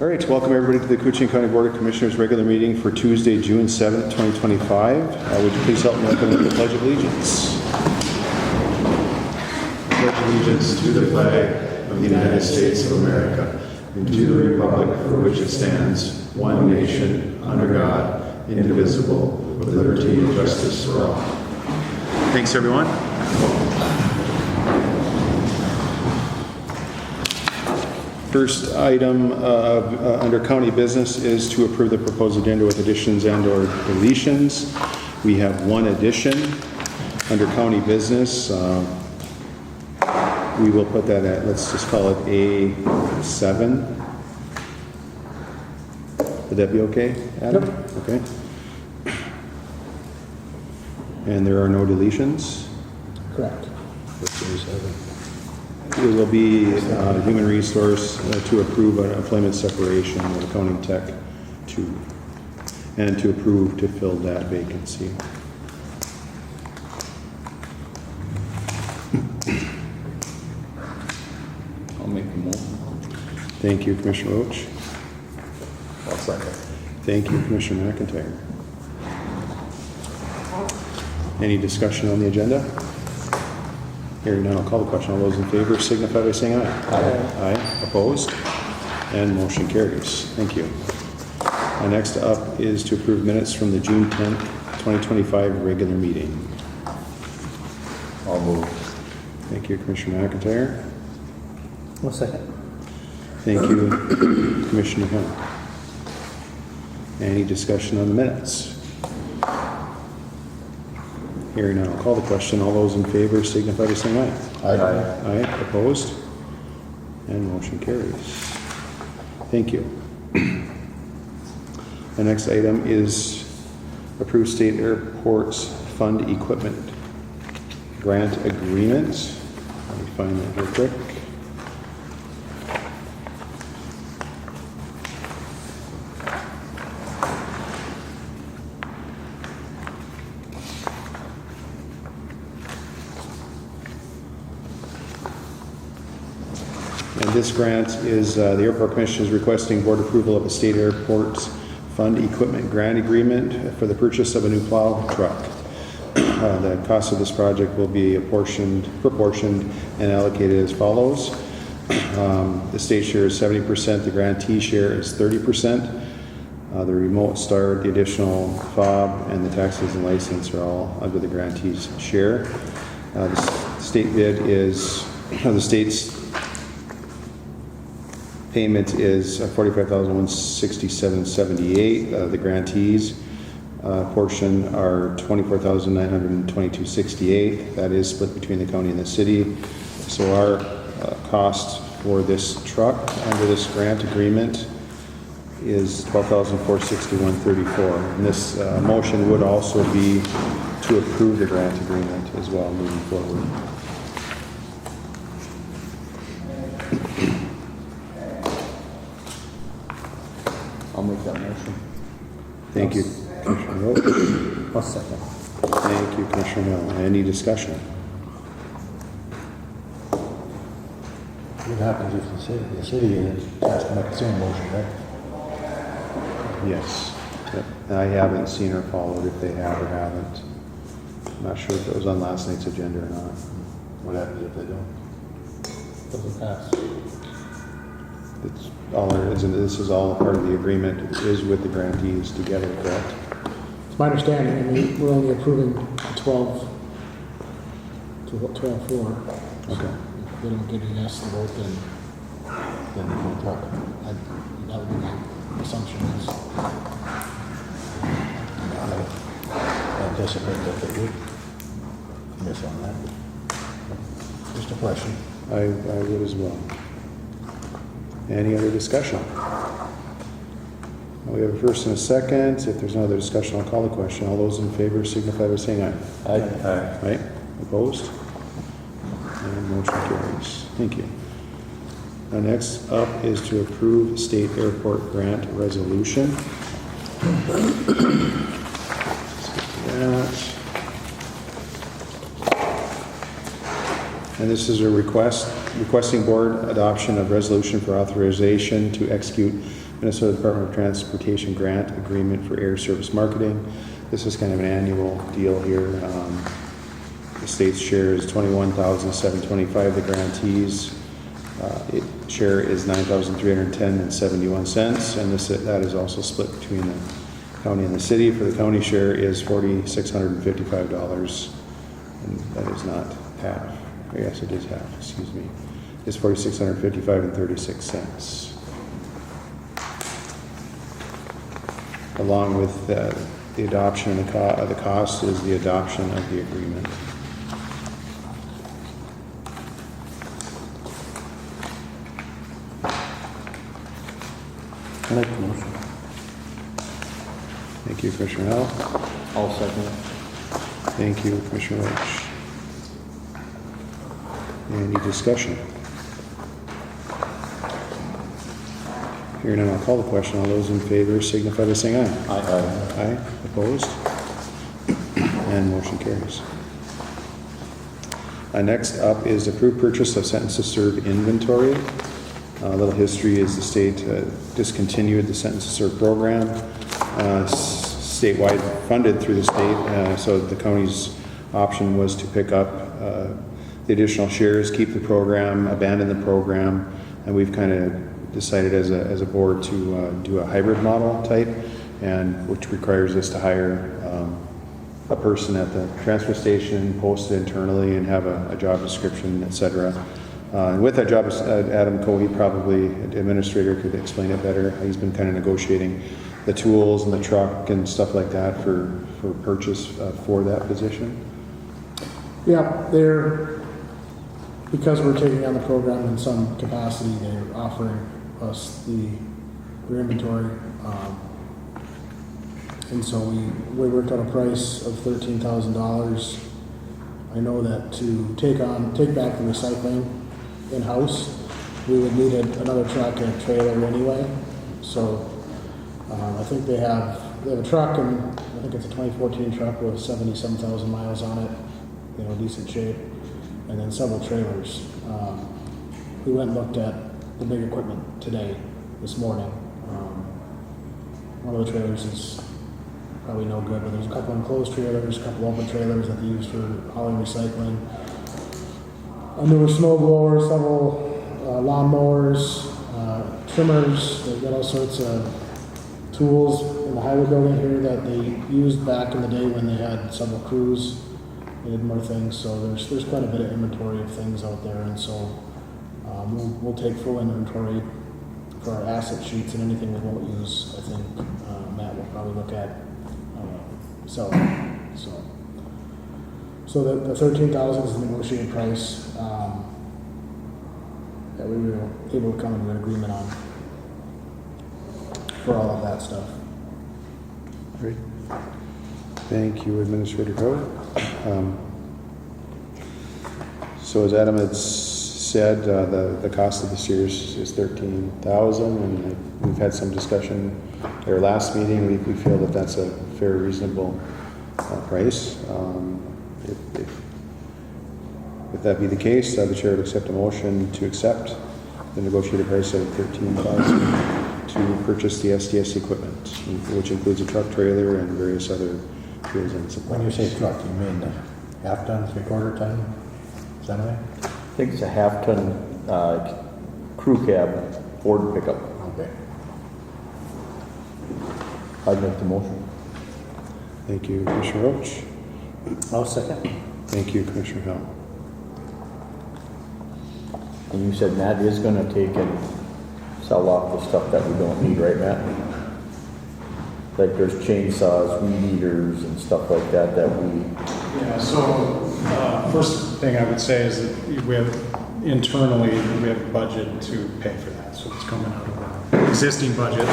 All right, welcome everybody to the Kochiching County Board of Commissioners regular meeting for Tuesday, June 7th, 2025. Would you please help me open with the Pledge of Allegiance? Pledge allegiance to the flag of the United States of America and to the republic for which it stands, one nation, under God, indivisible, with liberty and justice for all. Thanks, everyone. First item under county business is to approve the proposed agenda with additions and/or deletions. We have one addition under county business. We will put that at, let's just call it A7. Would that be okay, Adam? Yep. Okay. And there are no deletions? Correct. It will be human resource to approve an employment separation with accounting tech and to approve to fill that vacancy. I'll make the motion. Thank you, Commissioner Roach. I'll second. Thank you, Commissioner McIntyre. Any discussion on the agenda? Hearing none, I'll call the question. All those in favor signify by saying aye. Aye. Aye. Opposed? And motion carries. Thank you. Next up is to approve minutes from the June 10th, 2025 regular meeting. I'll move. Thank you, Commissioner McIntyre. 1 second. Thank you, Commissioner Hill. Any discussion on the minutes? Hearing none, I'll call the question. All those in favor signify by saying aye. Aye. Aye. Opposed? And motion carries. Thank you. The next item is approve state airports fund equipment grant agreement. Let me find that real quick. And this grant is, the Airport Commission is requesting board approval of a state airports fund equipment grant agreement for the purchase of a new plow truck. The cost of this project will be proportioned and allocated as follows. The state share is 70%, the grantee share is 30%. The remote start, the additional fob, and the taxes and license are all under the grantee's share. The state bid is, the state's payment is $45,167.78. The grantees portion are $24,922.68. That is split between the county and the city. So our cost for this truck under this grant agreement is $12,461.34. And this motion would also be to approve the grant agreement as well moving forward. I'll make that motion. Thank you, Commissioner Roach. 1 second. Thank you, Commissioner Hill. Any discussion? What happens if the city has to make the same motion, right? Yes. Yep. I haven't seen or followed if they have or haven't. I'm not sure if it was on last night's agenda or not. What happens if they don't? Doesn't pass. It's all, this is all a part of the agreement, is with the grantees together, correct? It's my understanding, I mean, we're only approving 12 to 12-4. Okay. If they don't get a yes to vote, then Then they don't talk. that would be my assumption is. I anticipate that they would miss on that. Just a question. I would as well. Any other discussion? We have a first and a second. If there's no other discussion, I'll call the question. All those in favor signify by saying aye. Aye. Aye. Opposed? And motion carries. Thank you. Now next up is to approve state airport grant resolution. That. And this is a requesting board adoption of resolution for authorization to execute Minnesota Department of Transportation grant agreement for air service marketing. This is kind of an annual deal here. The state's share is $21,725. The grantees share is $9,310.71, and that is also split between the county and the city. For the county share is $4,655, and that is not half. Oh, yes, it is half. Excuse me. It's $4,655.36. Along with the adoption of the cost is the adoption of the agreement. I make the motion. Thank you, Commissioner Howell. I'll second it. Thank you, Commissioner Roach. Any discussion? Hearing none, I'll call the question. All those in favor signify by saying aye. Aye. Aye. Opposed? And motion carries. Next up is approved purchase of sentence to serve inventory. A little history is the state discontinued the sentence to serve program, statewide funded through the state, so the county's option was to pick up the additional shares, keep the program, abandon the program, and we've kind of decided as a board to do a hybrid model type, and which requires us to hire a person at the transfer station, post it internally, and have a job description, etc. And with that job, Adam Coe, probably, administrator, could explain it better. He's been kind of negotiating the tools and the truck and stuff like that for purchase for that position. Yeah, because we're taking on the program in some capacity, they're offering us their inventory. And so we worked on a price of $13,000. I know that to take back the recycling in-house, we would need another truck and a trailer anyway. So I think they have a truck, and I think it's a 2014 truck with 70-some thousand miles on it, decent shape, and then several trailers. We went and looked at the big equipment this morning. One of the trailers is probably no good, but there's a couple enclosed trailers, a couple open trailers that they use for hauling recycling. A newer snow blower, several lawn mowers, trimmers. They've got all sorts of tools in the highway building here that they used back in the day when they had several crews. They did more things, so there's quite a bit of inventory of things out there, and so we'll take full inventory for our asset sheets, and anything we won't use, I think Matt will probably look at selling. So the $13,000 is the negotiated price that we were able to come into an agreement on for all of that stuff. Great. Thank you, Administrator Coe. So as Adam had said, the cost of this year is $13,000, and we've had some discussion at our last meeting. We feel that that's a fair, reasonable price. If that be the case, the chair would accept a motion to accept the negotiated price of $13,000 to purchase the SDS equipment, which includes a truck, trailer, and various other tools and supplies. When you say truck, you mean half ton, 3/4 ton, something? I think it's a half-ton crew cab Ford pickup. Okay. I'd make the motion. Thank you, Commissioner Roach. I'll second. Thank you, Commissioner Howell. And you said Matt is gonna take and sell off the stuff that we don't need, right, Matt? Like there's chainsaws, weed eaters, and stuff like that we... Yeah, so first thing I would say is that we have internally, we have a budget to pay for that, so it's coming out of our existing budget.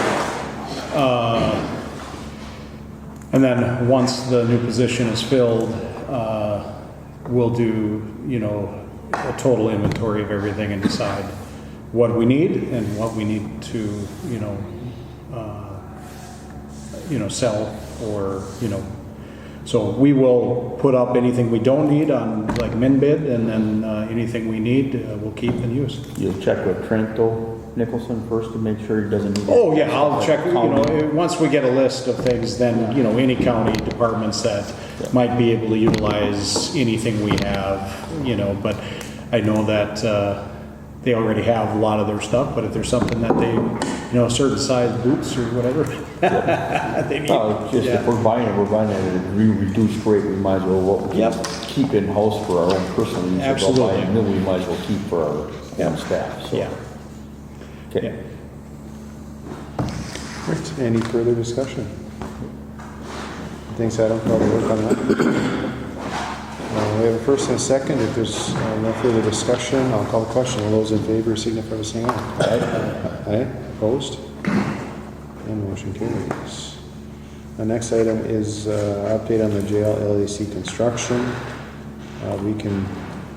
And then once the new position is filled, we'll do, a total inventory of everything and decide what we need and what we need to, sell or, So we will put up anything we don't need on like min bid, and then anything we need we'll keep and use. You'll check with Trento Nicholson first to make sure he doesn't need? Oh, yeah, I'll check, County. once we get a list of things, then, any county departments that might be able to utilize anything we have, but I know that, they already have a lot of their stuff, but if there's something that they, a certain size boots or whatever, they need. Just if we're buying it at a reduced rate, we might as well what we Yep. keep in-house for our own personal use. If we're buying Absolutely. new, we might as well keep for our own staff, so. Yeah. Okay. Right, any further discussion? Thanks, Adam, for all the work on that. We have a first and a second. If there's no further discussion, I'll call the question. All those in favor signify by saying aye. Aye. Opposed? And motion carries. The next item is update on the jail LAC construction. We can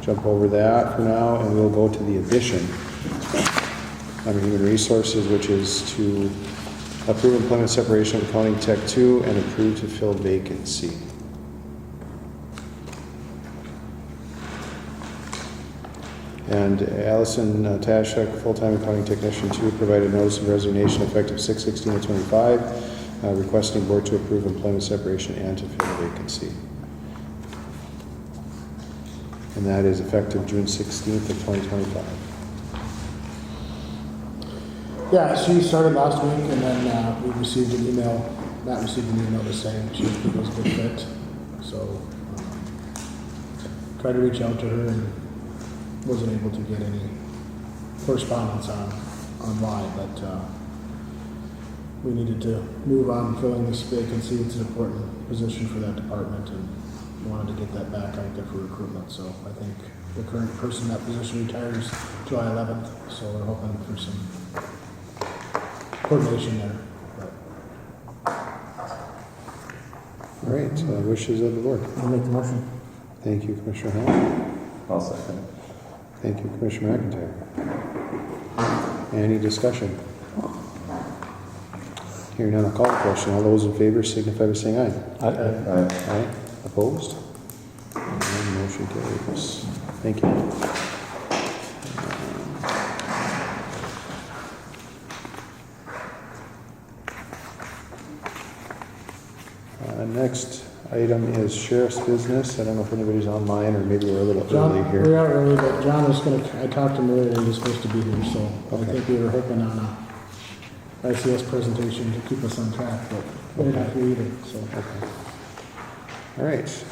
jump over that for now, and we'll go to the addition under Human Resources, which is to approve employment separation of Accounting Tech 2 and approve to fill vacancy. And Allison Tashuk, full-time accounting technician 2, provided notice of resignation effective 6/16/25, requesting board to approve employment separation and to fill the vacancy. And that is effective June 16th of 2025. Yeah, she started last week, and then we received an email, Matt received an email just saying she was a good fit. So, tried to reach out to her and wasn't able to get any correspondence on why, but we needed to move on filling this vacancy. It's an important position for that department, and we wanted to get that back out there for recruitment. So I think the current person in that position retires July 11th, so we're hoping for some coordination there. But All right, wishes of the board. I'll make the motion. Thank you, Commissioner Hall. I'll second. Thank you, Commissioner McIntyre. Any discussion? Hearing none, I'll call the question. All those in favor signify by saying aye. Aye. Aye. Opposed? And motion carries. Thank you. Next item is sheriff's business. I don't know if anybody's online or maybe we're a little early John, here. we are early, but John was I talked to him earlier, he was supposed to be here, so I Okay. think we were hoping on a ICS presentation to keep us on track, but they're not here either, so. Okay. All right.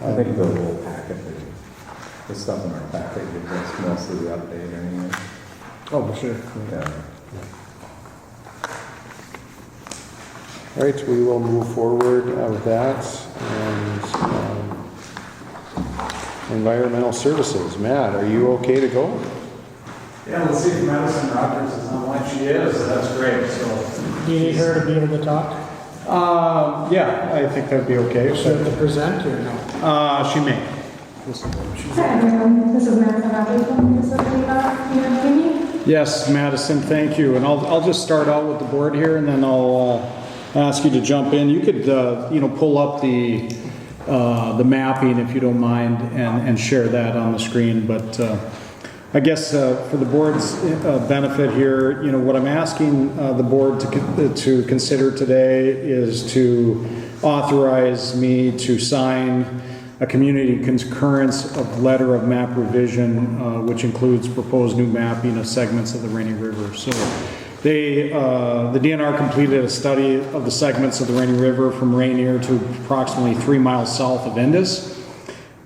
I think the little packet, the stuff in our packet gives us most of the update anyway. Oh, for sure. Yeah. All right, we will move forward with that. And environmental services. Matt, are you okay to go? Yeah, let's see if Madison Rogers is online. She is, so that's great. So, Do you need her to be able to talk? Yeah, I think that'd be okay. Does she have to present or no? She may. Hi everyone, this is Madison Rogers from the facility. Can you hear me? Yes, Madison, thank you. And I'll just start out with the board here, and then I'll ask you to jump in. You could, pull up the mapping if you don't mind, and share that on the screen. But I guess for the board's benefit here, what I'm asking the board to consider today is to authorize me to sign a community concurrence of letter of map revision, which includes proposed new mapping of segments of the Rainy River. So the DNR completed a study of the segments of the Rainy River from Rainier to approximately 3 miles south of Indus.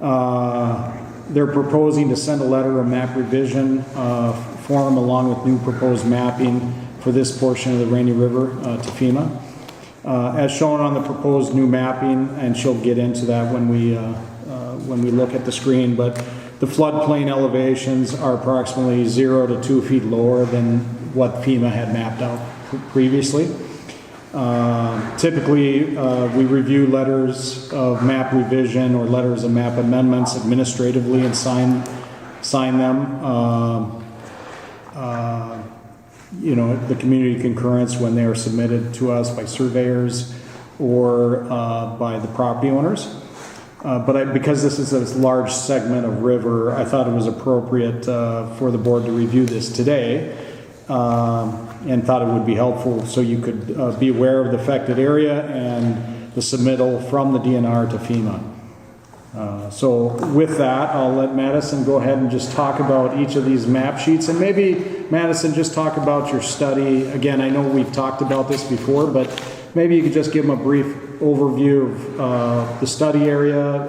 They're proposing to send a letter of map revision form along with new proposed mapping for this portion of the Rainy River to FEMA. As shown on the proposed new mapping, and she'll get into that when we look at the screen, but the floodplain elevations are approximately 0 to 2 feet lower than what FEMA had mapped out previously. Typically, we review letters of map revision or letters of map amendments administratively and sign them. The community concurrence when they are submitted to us by surveyors or by the property owners. But because this is a large segment of river, I thought it was appropriate for the board to review this today. and thought it would be helpful so you could be aware of the affected area and the submittal from the DNR to FEMA. So with that, I'll let Madison go ahead and just talk about each of these map sheets, and maybe Madison, just talk about your study. Again, I know we've talked about this before, but maybe you could just give them a brief overview of the study area.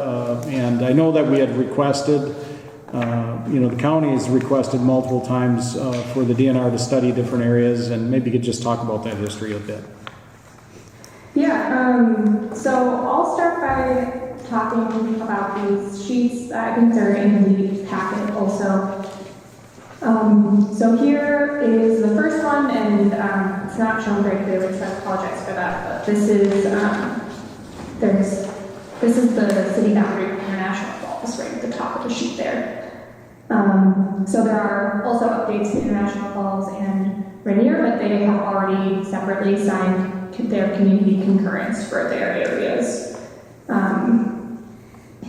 And I know that we had requested, the county has requested multiple times for the DNR to study different areas, and maybe you could just talk about that history a bit. Yeah, so I'll start by talking about these sheets. I think they're in the packet also. So here is the first one, and it's not shown very clearly, so I apologize for that. But this is the city boundary of International Falls right at the top of the sheet there. So there are also updates to International Falls and Rainier, but they have already separately signed their community concurrence for their areas.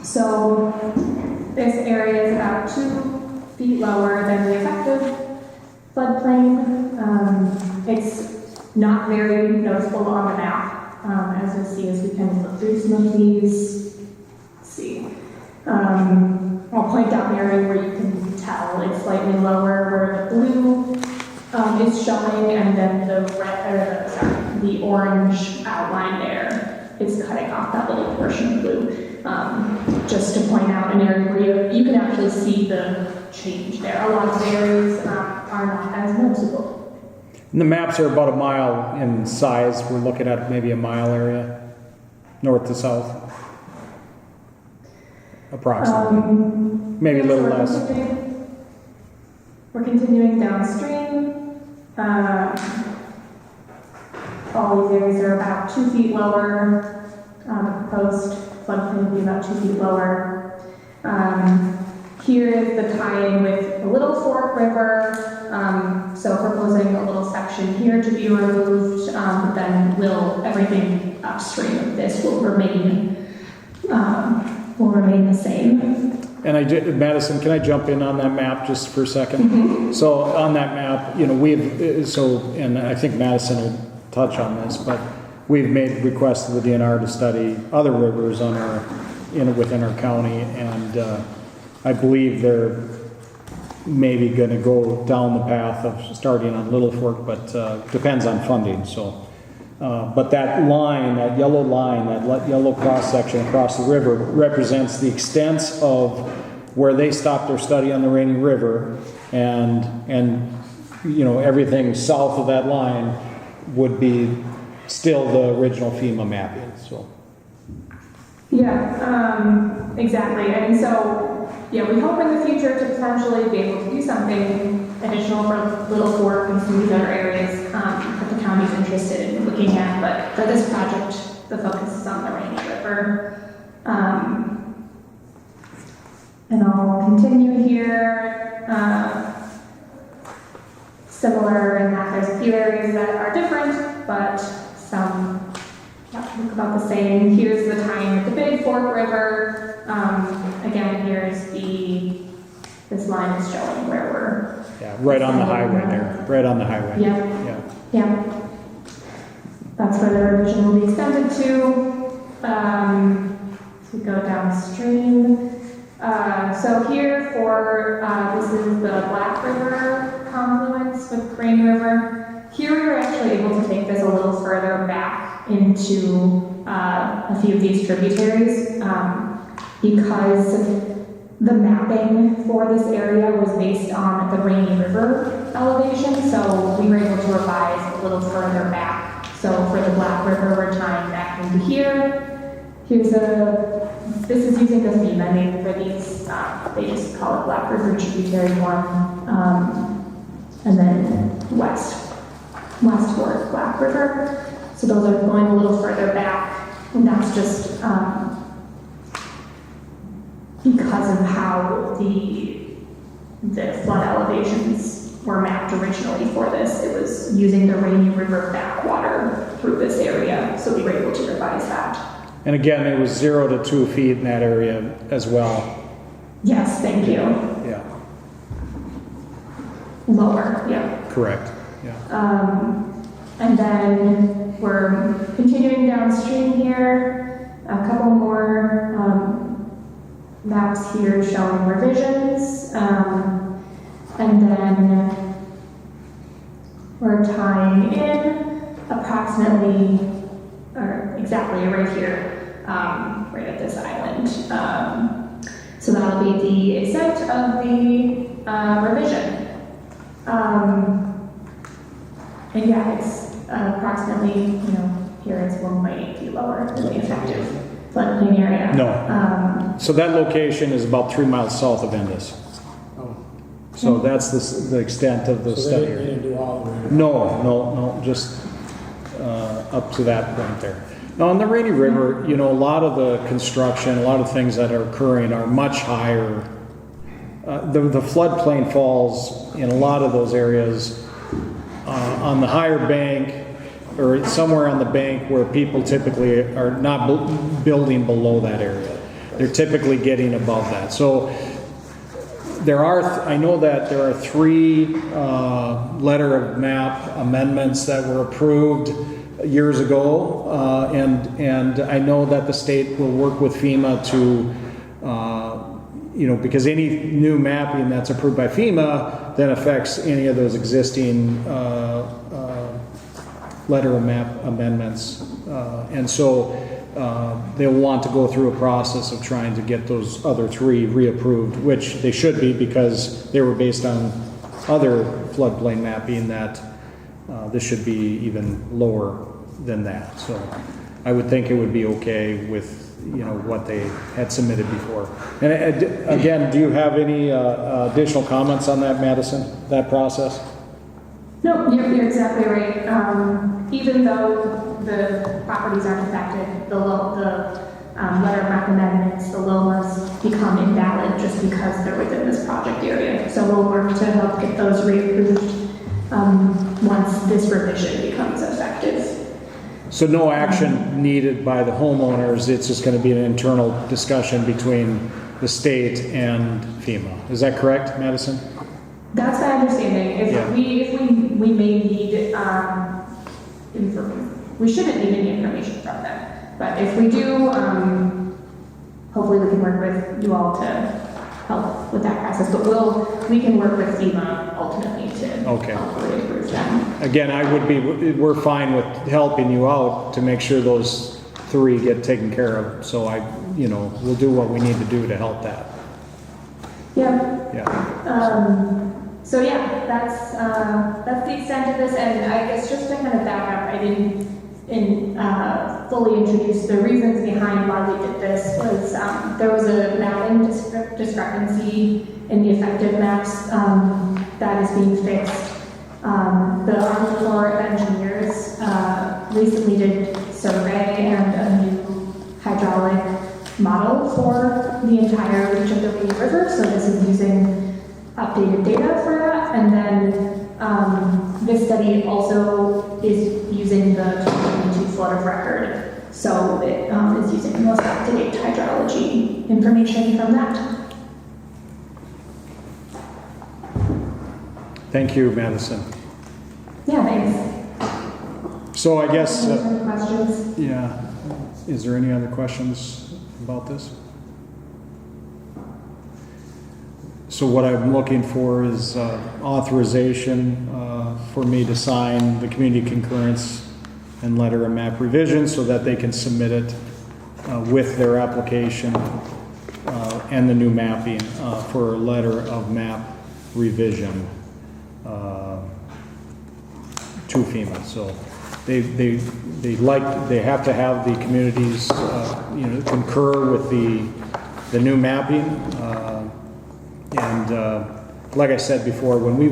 So this area is about 2 feet lower than the effective floodplain. It's not very noticeable on the map, as you'll see as we kind of look through some of these. Let's see. I'll point out an area where you can tell it's slightly lower, where the blue is showing, and then the orange outline there is cutting off that little portion of blue. Just to point out an area where you can actually see the change there. A lot of areas are not as noticeable. And the maps are about a mile in size. We're looking at maybe a mile area, north to south, approximately. Maybe a little less. We're continuing downstream. All these areas are about 2 feet lower. The proposed floodplain will be about 2 feet lower. Here is the tie-in with the Little Fork River. So proposing a little section here to be removed, but then everything upstream of this will remain the same. And Madison, can I jump in on that map just for a second? Mm-hmm. So on that map, and I think Madison will touch on this, but we've made requests to the DNR to study other rivers within our county, and I believe they're maybe going to go down the path of starting on Little Fork, but depends on funding. So, but that line, that yellow line, that yellow cross section across the river represents the extents of where they stopped their study on the Rainy River, and everything south of that line would be still the original FEMA mapping. So. Yeah, exactly. And so, we hope in the future to potentially be able to do something additional for Little Fork and some of these other areas that the county's interested in looking at. But for this project, the focus is on the Rainy River. And I'll continue here. Similar in that there's a few areas that are different, but some look about the same. Here's the tie-in with the Big Fork River. Again, here's this line is showing where we're... right on the highway there. Right on the highway. Yeah. That's where the revision will be extended to. So we go downstream. So here this is the Black River confluence with Crane River. Here we were actually able to take this a little further back into a few of these tributaries because the mapping for this area was based on the Rainy River elevation, so we were able to revise a little further back. So for the Black River, we're tying back into here. This is using the FEMA name for these. They just call it Black River Tributary 1, and then westward Black River. So those are going a little further back, and that's just because of how the flood elevations were mapped originally for this. It was using the Rainy River backwater through this area, so we were able to revise that. And again, it was 0 to 2 feet in that area as well. Yes, thank you. Yeah. Lower, yeah. Correct. Yeah. And then we're continuing downstream here, a couple more maps here showing revisions, and then we're tying in approximately, or exactly right here, right at this island. So that'll be the extent of the revision. And yeah, it's approximately, here it's 1.8 feet lower than the effective floodplain area. No. So that location is about 3 miles south of Indus. Oh, So that's the extent of the so study they area. didn't do all of it. No, just up to that point there. Now, on the Rainy River, a lot of the construction, a lot of things that are occurring are much higher. The floodplain falls in a lot of those areas on the higher bank or somewhere on the bank where people typically are not building below that area. They're typically getting above that. So I know that there are 3 letter of map amendments that were approved years ago, and I know that the state will work with FEMA to, because any new mapping that's approved by FEMA then affects any of those existing letter of map amendments, and so they'll want to go through a process of trying to get those other 3 reapproved, which they should be because they were based on other floodplain mapping that this should be even lower than that. So I would think it would be okay with what they had submitted before. And again, do you have any additional comments on that, Madison, that process? No, you're exactly right. Even though the properties aren't affected, the letter of map amendments, the LOMAs become invalid just because they're within this project area. So we'll work to help get those reapproved once this revision becomes effective. So no action needed by the homeowners, it's just going to be an internal discussion between the state and FEMA. Is that correct, Madison? That's my understanding. If we may need we shouldn't need any information from them. But if we do, hopefully we can work with you all to help with that process. But we can work with FEMA ultimately to hopefully approve them. Again, we're fine with helping you out to make sure those 3 get taken care of. So we'll do what we need to do to help that. Yeah. So yeah, that's the extent of this, and I guess just to kind of back up, I didn't fully introduce the reasons behind why we did this. Was there was a mapping discrepancy in the effective maps that is being fixed. The Army Corps of Engineers recently did survey and a new hydraulic model for the entire reach of the Rainy River, so this is using updated data for that, and then this study also is using the 2022 flood of record, so it is using the most up-to-date hydrology information from that. Thank you, Madison. Yeah, thanks. So I guess, Any questions? yeah, is there any other questions about this? So what I'm looking for is authorization for me to sign the community concurrence and letter of map revision so that they can submit it with their application and the new mapping for a letter of map revision to FEMA. So they have to have the communities concur with the new mapping. And like I said before, when we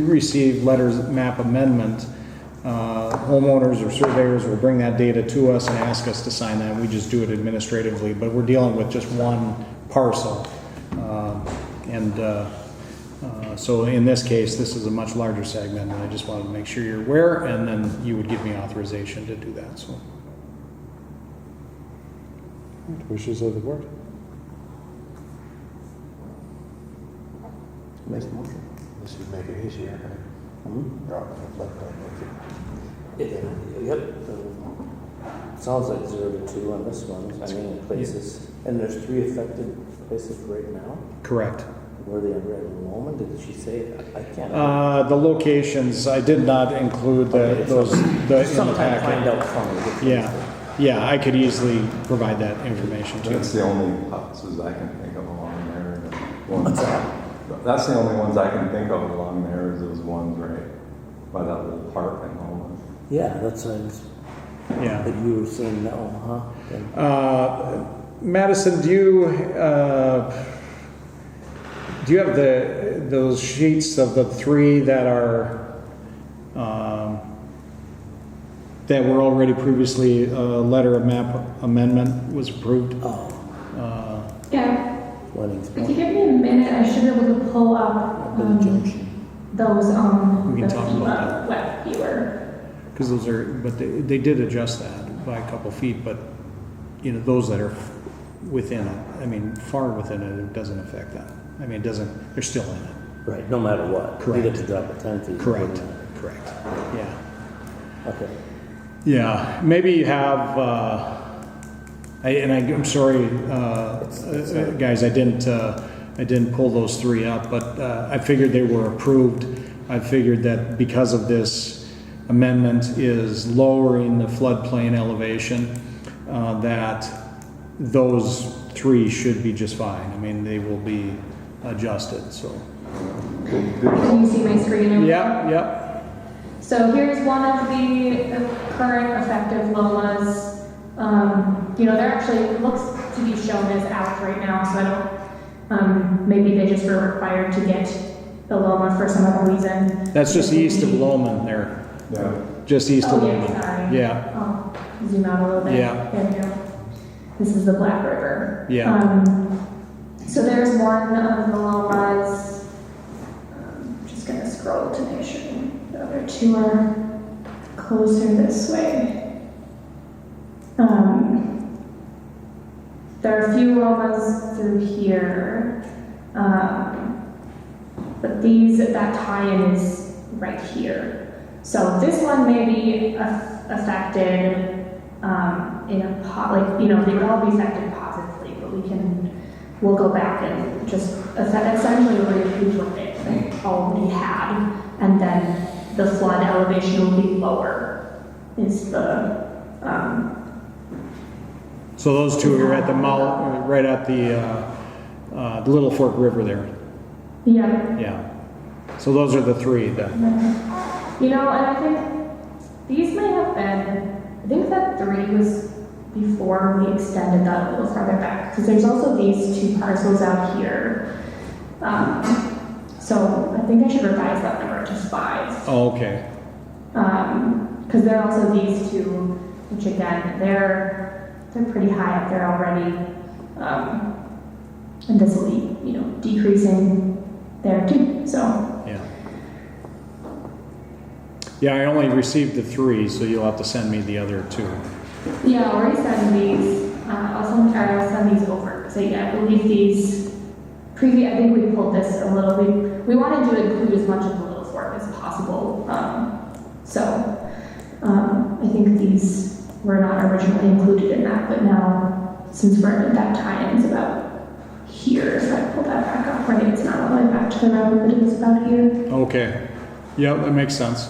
receive letters of map amendment, homeowners or surveyors will bring that data to us and ask us to sign that. We just do it administratively, but we're dealing with just one parcel. So in this case, this is a much larger segment, and I just wanted to make sure you're aware, and then you would give me authorization to do that. So, Wishes of the board? Make the motion. This would make it easier. Yep. Sounds like 0 to 2 on this one, I mean, in places. And there's 3 affected places right now? Correct. Were they under enrollment? Did she say? I can't. The locations, I did not include Okay, those in the sometime find packet. out from me. Yeah, I could easily provide that information to you. That's the only houses I can think of along there. What's that? That's the only ones I can think of along there, is those ones right by that little park and all that. Yeah, that's what Yeah. that you were saying no, huh? And Madison, do you have those sheets of the 3 that are that were already previously a letter of map amendment was approved? Yeah, Wenning's if you give me a minute, I should be able to pull up Billy Junction. those We on can the talk about web viewer. Because those are, but they did adjust that by a couple feet, but you know, those that are within it, I mean, far within it, it doesn't affect that. I mean, it doesn't, they're still in it. Right, no matter what. Correct. You get to drop it 10 feet. Correct. Yeah. Okay. Yeah, maybe you have, I'm sorry, guys, I didn't pull those 3 up, but I figured they were approved. I figured that because of this amendment is lowering the floodplain elevation, that those 3 should be just fine. I mean, they will be adjusted, so. Can you see my screen? Yep. So here's one of the current effective LOMAs. They're actually, looks to be shown as out right now, so I don't, maybe they just were required to get the LOMA for some other reason. That's just east of Loman there. Yeah. Just east of Oh, Loman. yeah, sorry. Yeah, Oh, zoom out a little bit. Yeah. There we go. This is the Black River. Yeah. So there's one of the LOMAs. Just gonna scroll to make sure the other 2 are closer this way. There are a few LOMAs through here, but that tie-in is right here. So this one may be affected in a they would all be affected positively, but we'll go back and just essentially repeat what they already had, and then the flood elevation will be lower. Is the so those 2 are at the mouth, right at the Little Fork River there. yeah. Yeah. So those are the 3 then. And I think these may have been, I think that 3 was before we extended that a little farther back, because there's also these 2 parcels out here. So I think I should revise that number to 5. Oh, okay. Because there are also these 2, which again, they're pretty high up there already. And this will be, decreasing there too, so. Yeah. Yeah, I only received the 3, so you'll have to send me the other 2. Yeah, I'll already send these, I'll send these over. So yeah, I believe these, I think we pulled this a little, we wanted to include as much of the Little Fork as possible. I think these were not originally included in that, but now, since we're in that tie-in's about here, if I pull that back up, right, it's not all the way back to the road, but it was about here. Okay. Yeah, that makes sense.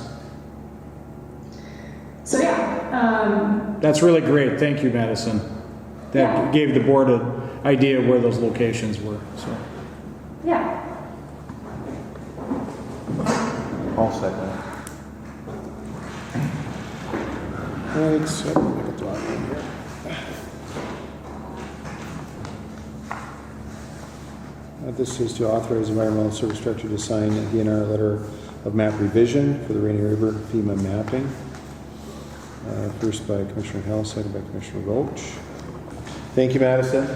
So yeah, That's really great. Thank you, Madison. That Yeah. gave the board an idea of where those locations were, so. yeah. I'll second it. Right, so I got the wrong one here. This is to authorize Environmental Service Director to sign a DNR letter of map revision for the Rainy River FEMA mapping. First by Commissioner Hell, second by Commissioner Roach. Thank you, Madison.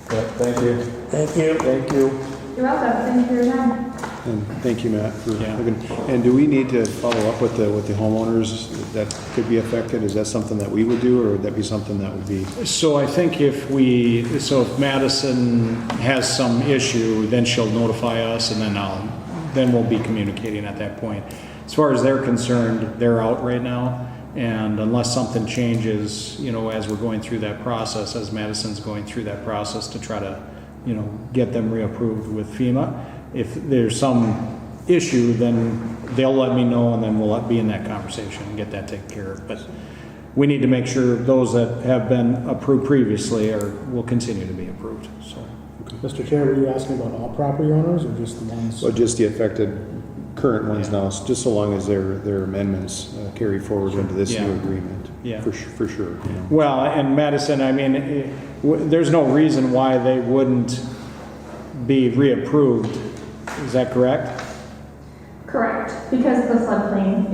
Thank you. Thank you. Thank you. You're welcome. Thank you for your time. And thank you, Matt, for Yeah. looking. And do we need to follow up with the homeowners that could be affected? Is that something that we would do, or would that be something that would be? So I think if Madison has some issue, then she'll notify us, and then we'll be communicating at that point. as far as they're concerned, they're out right now. And unless something changes, you know, as we're going through that process, as Madison's going through that process to try to, you know, get them reapproved with FEMA, if there's some issue, then they'll let me know, and then we'll be in that conversation and get that taken care of. But we need to make sure those that have been approved previously will continue to be approved, so. Mr. Chair, were you asking about all property owners or just the ones? Well, just the affected current ones now, just so long as their amendments carry forward into this Yeah. new agreement. Yeah. For sure. You know. Well, and Madison, I mean, there's no reason why they wouldn't be reapproved. Is that correct? Correct, because the floodplain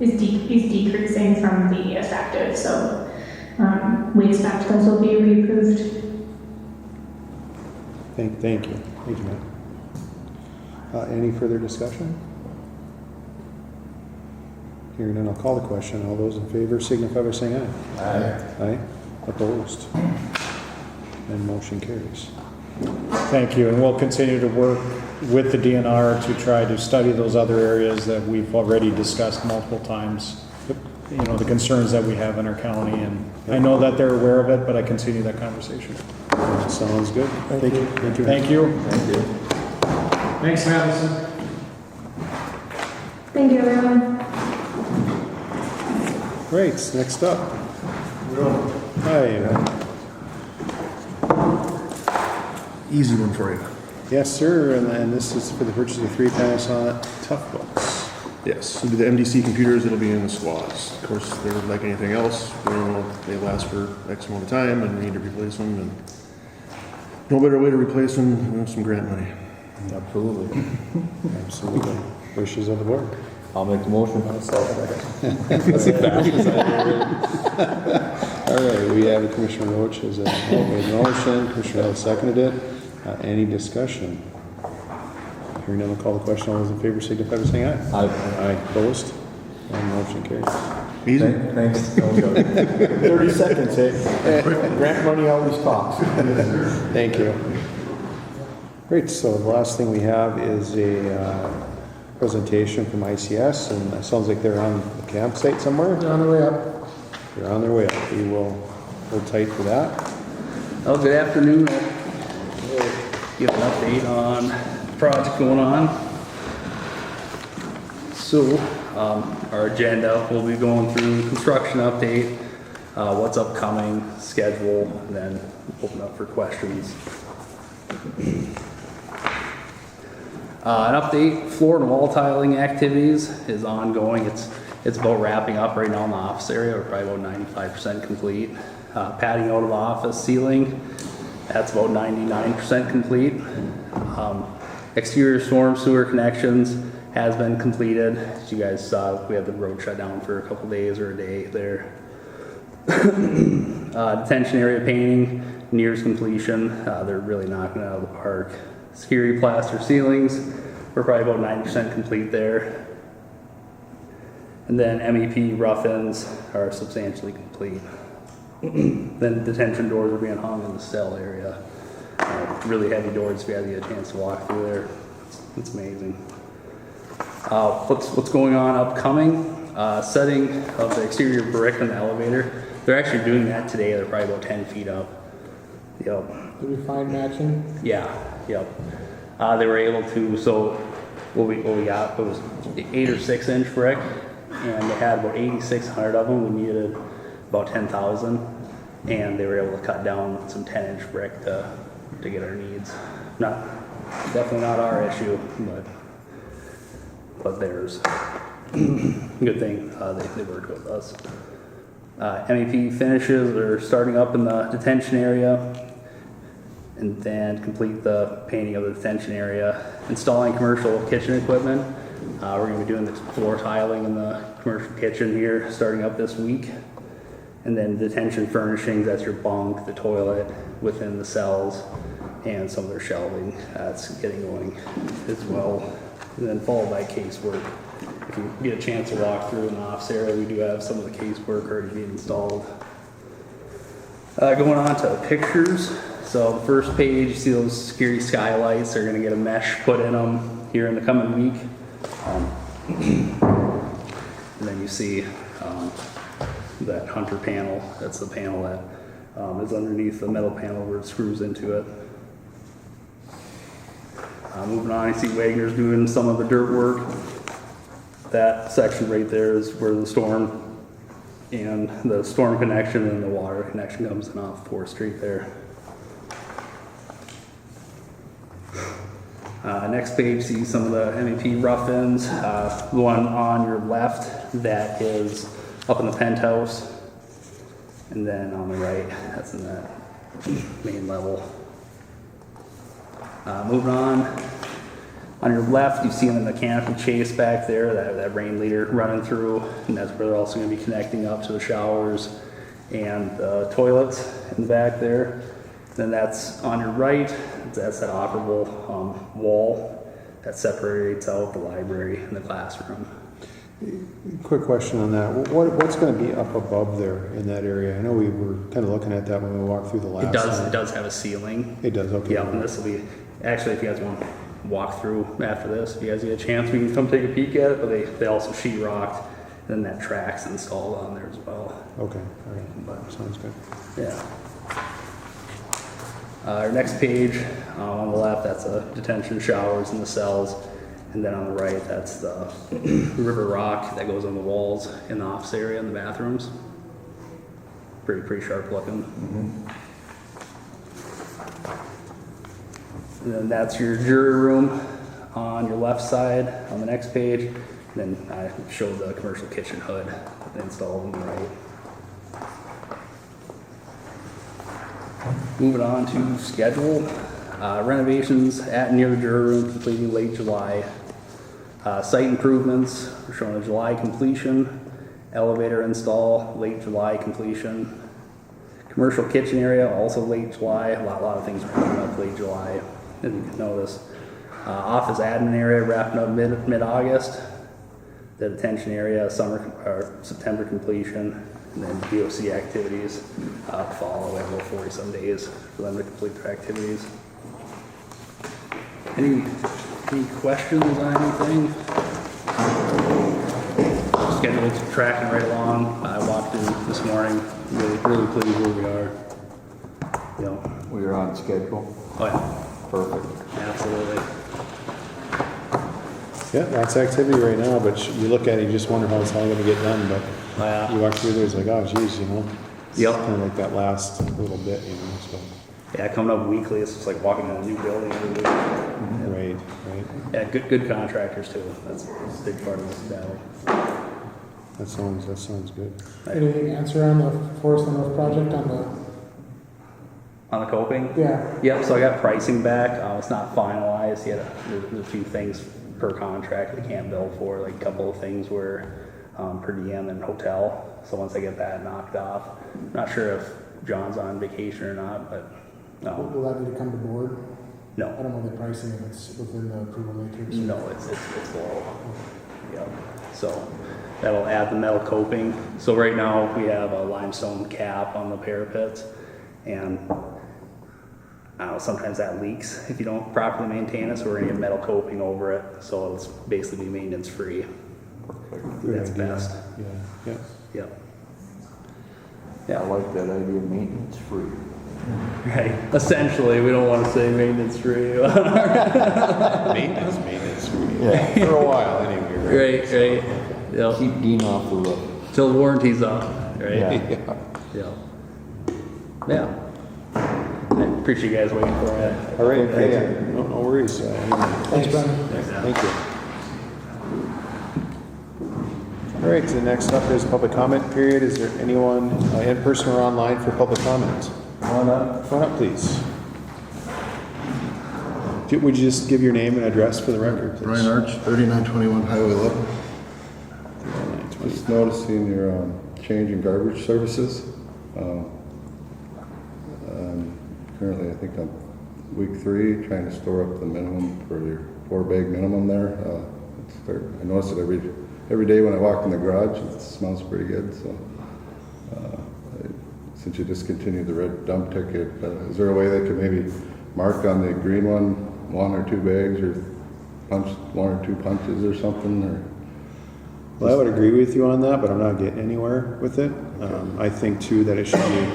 is decreasing from the effective, so we expect those will be reapproved. Thank you, Matt. Any further discussion? Hearing none, I'll call the question. All those in favor signify by saying aye. Aye. Aye. Opposed? And motion carries. Thank you, and we'll continue to work with the DNR to try to study those other areas that we've already discussed multiple times. You know, the concerns that we have in our county, and I know that they're aware of it, but I continue that conversation. Sounds good. Thank you. Thank you. Thank you. Thank you. Thanks, Madison. Thank you, everyone. Great, next up. Hi. Easy one for you. Yes, sir, and this is for the purchase of 3 Panasonic Tough Books. Yes, it'll be the MDC computers, it'll be in the squads. Of course, they're like anything else, you know, they last for X amount of time and we need to replace them, and no better way to replace them than some grant money. Absolutely. Absolutely. Wishes of the board. I'll make the motion. All right, we have Commissioner Roach as a made motion, Commissioner Hill seconded it. Any discussion? Hearing none, we'll call the question. All those in favor signify by saying aye. Aye. Aye. Opposed? And motion carries. Easy? Thanks. 30 seconds, eh? Grant money always talks. Thank you. Great, so the last thing we have is a presentation from ICS, and it sounds like they're on the campsite somewhere. They're on their way up. They're on their way up. We will hold tight for that. Well, good afternoon. We'll give an update on the project going on. So, our agenda, we'll be going through construction update, what's upcoming, schedule, and then open up for questions. An update, floor and wall tiling activities is ongoing. It's about wrapping up right now in the office area. We're probably about 95% complete. Padding out of the office ceiling, that's about 99% complete. Exterior storm sewer connections has been completed. As you guys saw, we had the road shut down for a couple days or a day there. Detention area painting nears completion. They're really knocking it out of the park. Security plaster ceilings, we're probably about 90% complete there. And then MEP rough-ins are substantially complete. Then detention doors are being hung in the cell area. Really heavy doors if you had to get a chance to walk through there. It's amazing. What's going on upcoming? Setting of the exterior brick in the elevator. They're actually doing that today. They're probably about 10 feet up. Yep. Did we find matching? Yeah, yep. They were able to, so what we got, it was 8 or 6 inch brick, and they had about 8,600 of them. We needed about 10,000, and they were able to cut down some 10 inch brick to get our needs. Definitely not our issue, but theirs. Good thing they worked with us. MEP finishes are starting up in the detention area, and then complete the painting of the detention area. Installing commercial kitchen equipment. We're going to be doing the floor tiling in the commercial kitchen here starting up this week. And then detention furnishings, that's your bunk, the toilet within the cells, and some of their shelving. That's getting going as well. And then followed by casework. If you get a chance to walk through in the office area, we do have some of the casework already being installed. Going on to pictures. So the first page, you see those security skylights. They're going to get a mesh put in them here in the coming week. And then you see that Hunter panel. That's the panel that is underneath the metal panel where it screws into it. Moving on, you see Wagner's doing some of the dirt work. That section right there is where the storm connection and the water connection comes in off 4th Street there. Next page, see some of the MEP rough-ins. The one on your left, that is up in the penthouse. And then on the right, that's in that main level. Moving on your left, you see the mechanical chase back there, that rain leader running through, and that's where they're also going to be connecting up to the showers and the toilets in the back there. Then that's on your right, that's that operable wall that separates out the library and the classroom. Quick question on that. What's going to be up above there in that area? I know we were kind of looking at that when we walked through the last time. It does have a ceiling. It does, okay. Yeah, and this will be, actually, if you guys want to walk through after this, if you guys get a chance, we can come take a peek at it, but they also sheetrocked, and then that track's installed on there as well. Okay, all right, But, sounds good. yeah. Our next page, on the left, that's the detention showers in the cells. And then on the right, that's the river rock that goes on the walls in the office area in the bathrooms. Pretty sharp looking. And then that's your jury room on your left side on the next page. And then I showed the commercial kitchen hood installed on the right. Moving on to schedule. Renovations at near the jury room completing late July. Site improvements, we're showing a July completion. Elevator install, late July completion. Commercial kitchen area, also late July. A lot of things are coming up late July, as you can notice. Office admin area wrapping up mid-August. The detention area, September completion. And then DOC activities follow. We have about 40-some days for them to complete their activities. Any questions on anything? Schedule's tracking right along. I walked through this morning. Really pleased where we are. Yeah. We are on schedule. Oh yeah. Perfect. Absolutely. Yeah, lots of activity right now, but you look at it, you just wonder how it's all going to get done, but you walk through there, it's like, oh geez, you know? It's Yep. kind of like that last little bit, you know, so. Yeah, coming up weekly, it's just like walking in a new building every week. Right. Yeah, good contractors too. That's a big part of this battle. That sounds good. Anything answer on the Forest and Roof project on On the coping? Yeah. Yep, so I got pricing back. It's not finalized yet. There's a few things per contract we can't bill for. Like a couple of things were per diem and hotel. So once I get that knocked off, I'm not sure if John's on vacation or not, but no. Will that need to come to board? I No. don't know the pricing if it's within the approval matrix. No, it's low. Yep. So that'll add the metal coping. So right now we have a limestone cap on the parapets, and I don't know, sometimes that leaks if you don't properly maintain it. So we're gonna get metal coping over it, so it'll basically be maintenance free. Good That's idea. best. Yeah. Yep. I like that idea, maintenance free. Right. Essentially, we don't want to say maintenance free. Maintenance free. Yeah. For a while anyway, right? Right. Yep. Keep Dean off the roof. Till the warranty's up. Right. Yeah. Yeah. I appreciate you guys waiting for me. All right, yeah, no worries. Thanks, Brendan. Thank you. All right, so next up is public comment period. Is there anyone in person or online for public comment? Come on up, please. Would you just give your name and address for the record, please? Brian Arch, 3921 Highway 11. 3920. Just noticing your change in garbage services. Currently, I think on week 3, trying to store up the minimum for your 4-bag minimum there. I notice it every day when I walk in the garage. It smells pretty good. So, since you discontinued the red dump ticket, is there a way they could maybe mark on the green one 1 or 2 bags, or punch 1 or 2 punches or something? Or Well, I would agree with you on that, but I'm not getting anywhere with it. I think too that it should be,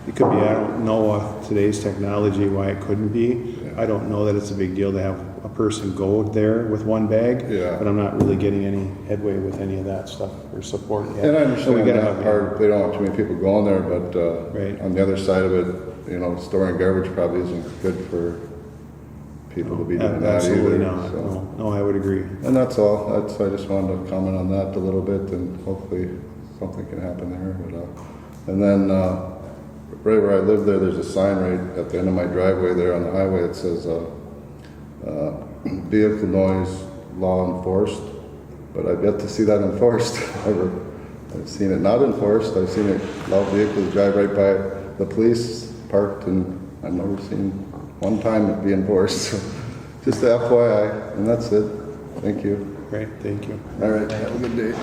it could be, I don't know with today's technology why it couldn't be. I don't know that it's a big deal to have a person go there with one bag, Yeah. but I'm not really getting any headway with any of that stuff or support yet. And I So understand we gotta that have- part, they don't want too many people going there, but, Right. on the other side of it, you know, storing garbage probably isn't good for people to be doing that Absolutely either. not. so. No, I would agree. And that's all, I just wanted to comment on that a little bit, and hopefully something can happen there, but, and then, right where I live there, there's a sign right at the end of my driveway there on the highway, it says, vehicle noise law enforced, but I've yet to see that enforced ever. I've seen it not enforced, I've seen it allow vehicles drive right by the police parked, and I've never seen one time it be enforced. So just the FYI, and that's it. Thank you. Great, thank you. All right, have a good day.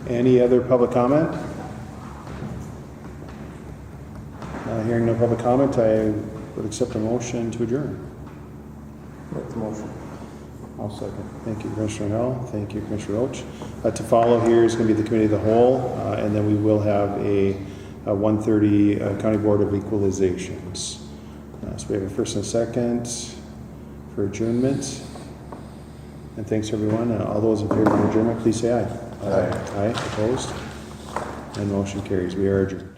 Any other public comment? Hearing no public comment, I would accept a motion to adjourn. Make the motion. I'll second. Thank you, Commissioner Hell. Thank you, Commissioner Roach. To follow here is going to be the Committee of the Whole, and then we will have a 1:30 County Board of Equalizations. So we have a first and a second for adjournment. And thanks, everyone. All those in favor of adjournment, please say aye. Aye. Aye, opposed? And motion carries. We are adjourned.